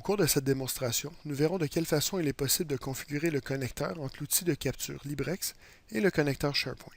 cours de cette démonstration, nous verrons de quelle façon il est possible de configurer le connecteur entre l'outil de capture Librex et le connecteur SharePoint.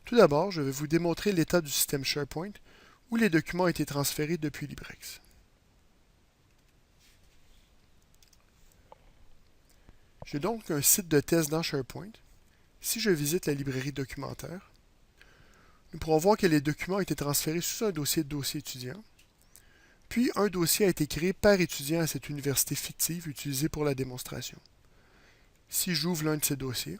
Tout d'abord, je vais vous démontrer l'état du système SharePoint où les documents ont été transférés depuis Librex. J'ai donc un site de test dans SharePoint. Si je visite la librairie documentaire, nous pourrons voir que les documents ont été transférés sous un dossier étudiant. Puis, un dossier a été créé par étudiant à cette université fictive utilisée pour la démonstration. Si j'ouvre l'un de ces dossiers,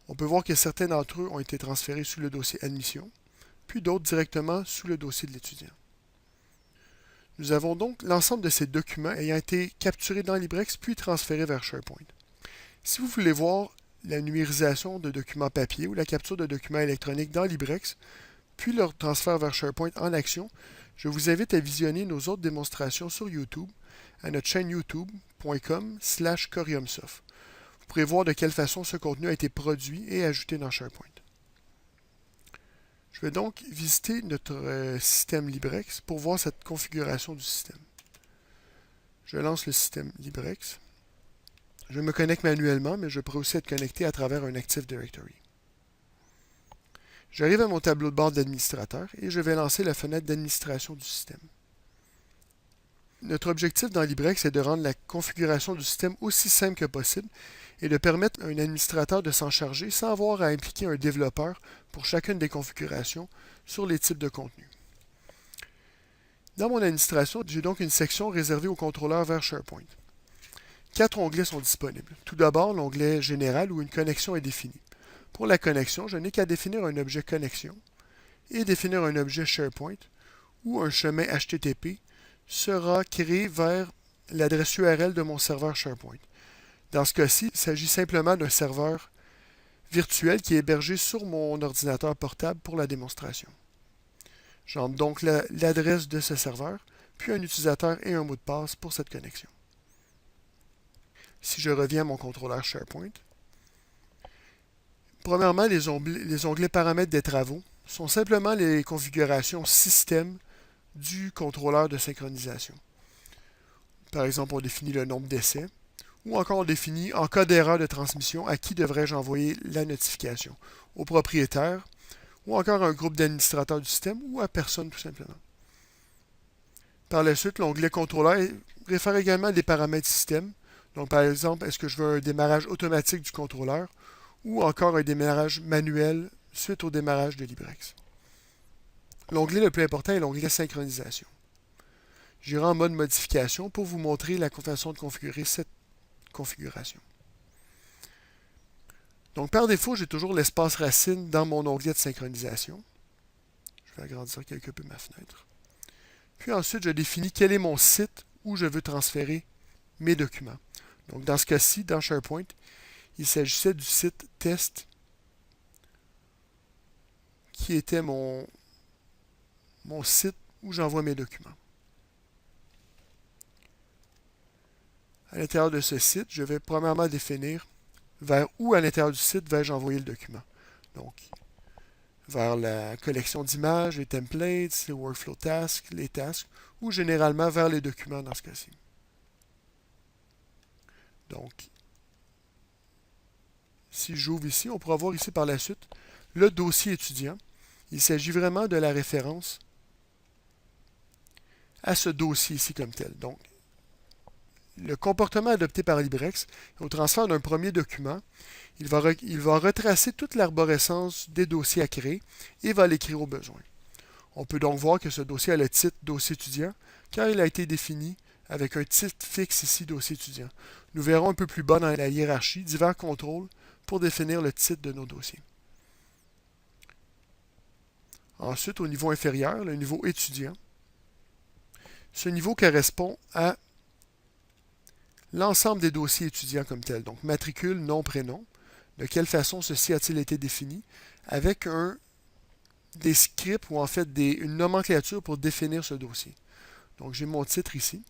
on peut voir que certains d'entre eux ont été transférés sous le dossier Admission, puis d'autres directement sous le dossier de l'étudiant. Nous avons donc l'ensemble de ces documents ayant été capturés dans Librex puis transférés vers SharePoint. Si vous voulez voir la numérisation de documents papier ou la capture de documents électroniques dans Librex, puis leur transfert vers SharePoint en action, je vous invite à visionner nos autres démonstrations sur YouTube à notre chaîne youtube.com/coriumsoft. Vous pourrez voir de quelle façon ce contenu a été produit et ajouté dans SharePoint. Je vais donc visiter notre système Librex pour voir cette configuration du système. Je lance le système Librex. Je me connecte manuellement, mais je pourrais aussi être connecté à travers un Active Directory. J'arrive à mon tableau de bord d'administrateur et je vais lancer la fenêtre d'administration du système. Notre objectif dans Librex est de rendre la configuration du système aussi simple que possible et de permettre à un administrateur de s'en charger sans avoir à impliquer un développeur pour chacune des configurations sur les types de contenu. Dans mon administration, j'ai donc une section réservée aux contrôleurs vers SharePoint. 4 onglets sont disponibles. Tout d'abord, l'onglet Général où une connexion est définie. Pour la connexion, je n'ai qu'à définir un objet connexion et définir un objet SharePoint où un chemin HTTP sera créé vers l'adresse URL de mon serveur SharePoint. Dans ce cas-ci, il s'agit simplement d'un serveur virtuel qui est hébergé sur mon ordinateur portable pour la démonstration. J'entre donc l'adresse de ce serveur, puis un utilisateur et un mot de passe pour cette connexion. Si je reviens à mon contrôleur SharePoint, premièrement, les onglets Paramètres des travaux sont simplement les configurations système du contrôleur de synchronisation. Par exemple, on définit le nombre d'essais, ou encore on définit, en cas d'erreur de transmission, à qui devrais-je envoyer la notification, au propriétaire, ou encore à un groupe d'administrateurs du système, ou à personne tout simplement. Par la suite, l'onglet Contrôleur réfère également à des paramètres système. Donc, par exemple, est-ce que je veux un démarrage automatique du contrôleur ou encore un démarrage manuel suite au démarrage de Librex. L'onglet le plus important est l'onglet Synchronisation. J'irai en mode modification pour vous montrer la façon de configurer cette configuration. Donc, par défaut, j'ai toujours l'espace racine dans mon onglet de synchronisation. Je vais agrandir quelque peu ma fenêtre. Puis ensuite, je définis quel est mon site où je veux transférer mes documents. Donc, dans ce cas-ci, dans SharePoint, il s'agissait du site test qui était mon site où j'envoie mes documents. À l'intérieur de ce site, je vais premièrement définir vers où à l'intérieur du site vais-je envoyer le document. Donc, vers la collection d'images, les templates, les workflow tasks, les tasks, ou généralement vers les documents dans ce cas-ci. Donc, si j'ouvre ici, on pourra voir ici par la suite le dossier étudiant. Il s'agit vraiment de la référence à ce dossier ici comme tel. Donc, le comportement adopté par Librex, au transfert d'un premier document, il va retracer toute l'arborescence des dossiers à créer et va l'écrire au besoin. On peut donc voir que ce dossier a le titre dossier étudiant car il a été défini avec un titre fixe ici dossier étudiant. Nous verrons un peu plus bas dans la hiérarchie divers contrôles pour définir le titre de nos dossiers. Ensuite, au niveau inférieur, le niveau étudiant. Ce niveau correspond à l'ensemble des dossiers étudiants comme tel. Donc, matricule, nom, prénom. De quelle façon ceci a-t-il été défini? Avec des scripts ou en fait une nomenclature pour définir ce dossier. Donc, j'ai mon titre ici.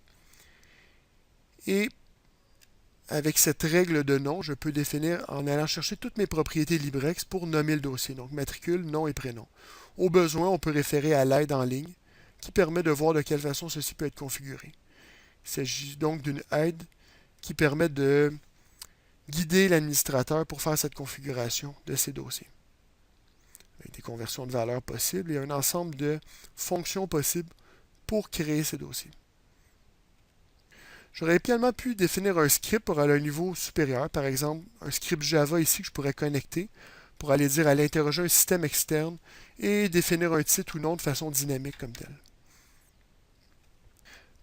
Et avec cette règle de nom, je peux définir en allant chercher toutes mes propriétés Librex pour nommer le dossier. Donc, matricule, nom et prénom. Au besoin, on peut référer à l'aide en ligne qui permet de voir de quelle façon ceci peut être configuré. Il s'agit donc d'une aide qui permet de guider l'administrateur pour faire cette configuration de ces dossiers. Avec des conversions de valeurs possibles et un ensemble de fonctions possibles pour créer ces dossiers. J'aurais également pu définir un script pour aller à un niveau supérieur, par exemple un script Java ici que je pourrais connecter pour aller dire aller interroger un système externe et définir un titre ou non de façon dynamique comme tel.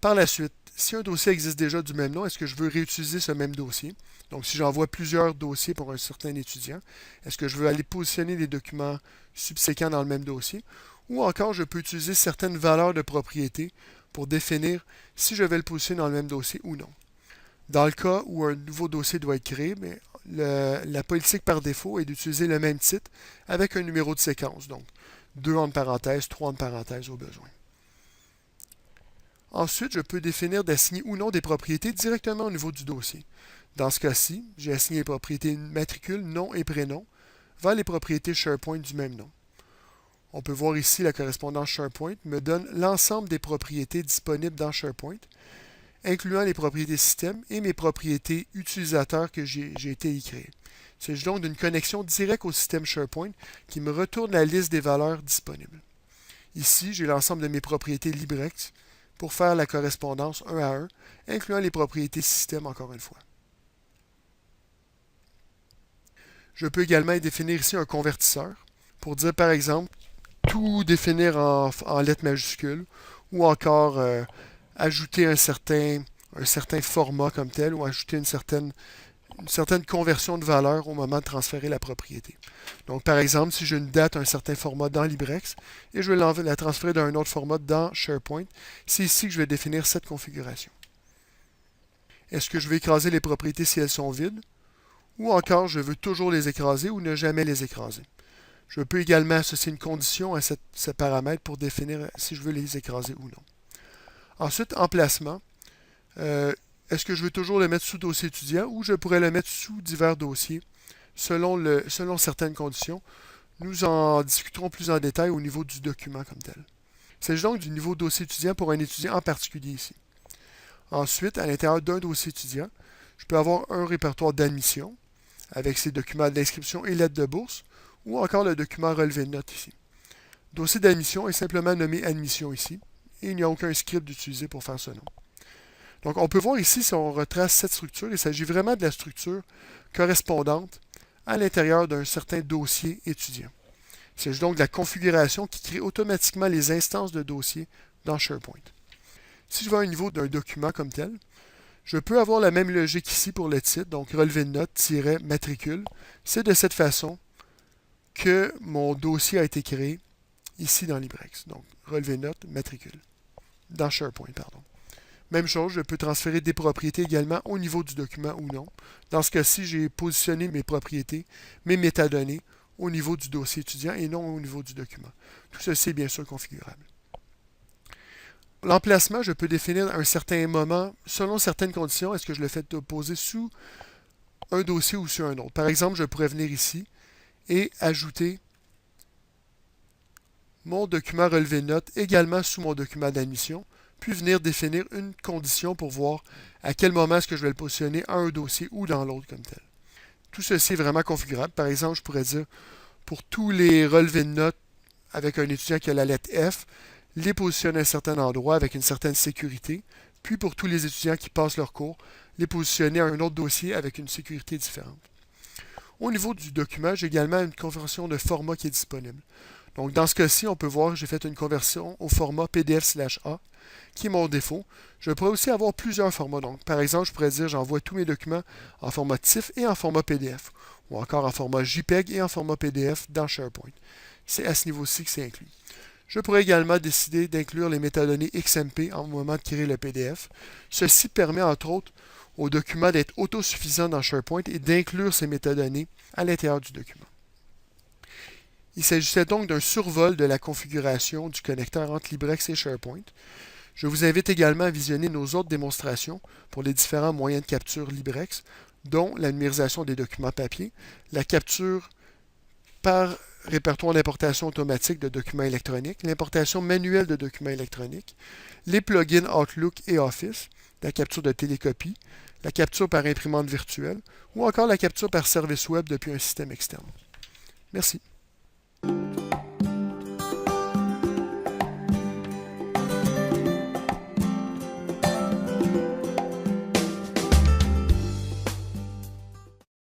Par la suite, si un dossier existe déjà du même nom, est-ce que je veux réutiliser ce même dossier? Donc, si j'envoie plusieurs dossiers pour un certain étudiant, est-ce que je veux aller positionner les documents subséquents dans le même dossier? Ou encore, je peux utiliser certaines valeurs de propriété pour définir si je vais le positionner dans le même dossier ou non. Dans le cas où un nouveau dossier doit être créé, la politique par défaut est d'utiliser le même titre avec un numéro de séquence, donc 2 entre parenthèses, 3 entre parenthèses au besoin. Ensuite, je peux définir d'assigner ou non des propriétés directement au niveau du dossier. Dans ce cas-ci, j'ai assigné les propriétés matricule, nom et prénom vers les propriétés SharePoint du même nom. On peut voir ici la correspondance SharePoint me donne l'ensemble des propriétés disponibles dans SharePoint, incluant les propriétés système et mes propriétés utilisateurs que j'ai été y créer. Il s'agit donc d'une connexion directe au système SharePoint qui me retourne la liste des valeurs disponibles. Ici, j'ai l'ensemble de mes propriétés LibreX pour faire la correspondance 1 à 1, incluant les propriétés système encore une fois. Je peux également définir ici un convertisseur pour dire par exemple tout définir en lettres majuscules ou encore ajouter un certain format comme tel ou ajouter une certaine conversion de valeur au moment de transférer la propriété. Donc, par exemple, si j'ai une date, un certain format dans LibreX et je veux la transférer d'un autre format dans SharePoint, c'est ici que je vais définir cette configuration. Est-ce que je vais écraser les propriétés si elles sont vides? Ou encore, je veux toujours les écraser ou ne jamais les écraser. Je peux également associer une condition à ce paramètre pour définir si je veux les écraser ou non. Ensuite, emplacement. Est-ce que je veux toujours le mettre sous dossier étudiant ou je pourrais le mettre sous divers dossiers selon certaines conditions? Nous en discuterons plus en détail au niveau du document comme tel. Il s'agit donc du niveau dossier étudiant pour un étudiant en particulier ici. Ensuite, à l'intérieur d'un dossier étudiant, je peux avoir un répertoire d'admission avec ses documents d'inscription et lettres de bourse ou encore le document relevé de notes ici. Dossier d'admission est simplement nommé admission ici et il n'y a aucun script d'utiliser pour faire ce nom. Donc, on peut voir ici, si on retrace cette structure, il s'agit vraiment de la structure correspondante à l'intérieur d'un certain dossier étudiant. Il s'agit donc de la configuration qui crée automatiquement les instances de dossier dans SharePoint. Si je vais à un niveau d'un document comme tel, je peux avoir la même logique ici pour le titre, donc relevé de notes-matricule. C'est de cette façon que mon dossier a été créé ici dans LibreX. Donc, relevé de notes, matricule. Dans SharePoint, pardon. Même chose, je peux transférer des propriétés également au niveau du document ou non. Dans ce cas-ci, j'ai positionné mes propriétés, mes métadonnées au niveau du dossier étudiant et non au niveau du document. Tout ceci est bien sûr configurable. L'emplacement, je peux définir un certain moment, selon certaines conditions, est-ce que je le fais poser sous un dossier ou sur un autre. Par exemple, je pourrais venir ici et ajouter mon document relevé de notes également sous mon document d'admission, puis venir définir une condition pour voir à quel moment est-ce que je vais le positionner à un dossier ou dans l'autre comme tel. Tout ceci est vraiment configurable. Par exemple, je pourrais dire pour tous les relevés de notes avec un étudiant qui a la lettre F, les positionner à un certain endroit avec une certaine sécurité, puis pour tous les étudiants qui passent leur cours, les positionner à un autre dossier avec une sécurité différente. Au niveau du document, j'ai également une conversion de format qui est disponible. Donc, dans ce cas-ci, on peut voir que j'ai fait une conversion au format PDF/A, qui est mon défaut. Je pourrais aussi avoir plusieurs formats. Donc, par exemple, je pourrais dire j'envoie tous mes documents en format TIFF et en format PDF, ou encore en format JPEG et en format PDF dans SharePoint. C'est à ce niveau-ci que c'est inclus. Je pourrais également décider d'inclure les métadonnées XMP au moment de créer le PDF. Ceci permet, entre autres, au document d'être autosuffisant dans SharePoint et d'inclure ces métadonnées à l'intérieur du document. Il s'agissait donc d'un survol de la configuration du connecteur entre LibreX et SharePoint. Je vous invite également à visionner nos autres démonstrations pour les différents moyens de capture LibreX, dont la numérisation des documents papier, la capture par répertoire d'importation automatique de documents électroniques, l'importation manuelle de documents électroniques, les plugins Outlook et Office, la capture de télécopie, la capture par imprimante virtuelle ou encore la capture par service web depuis un système externe. Merci.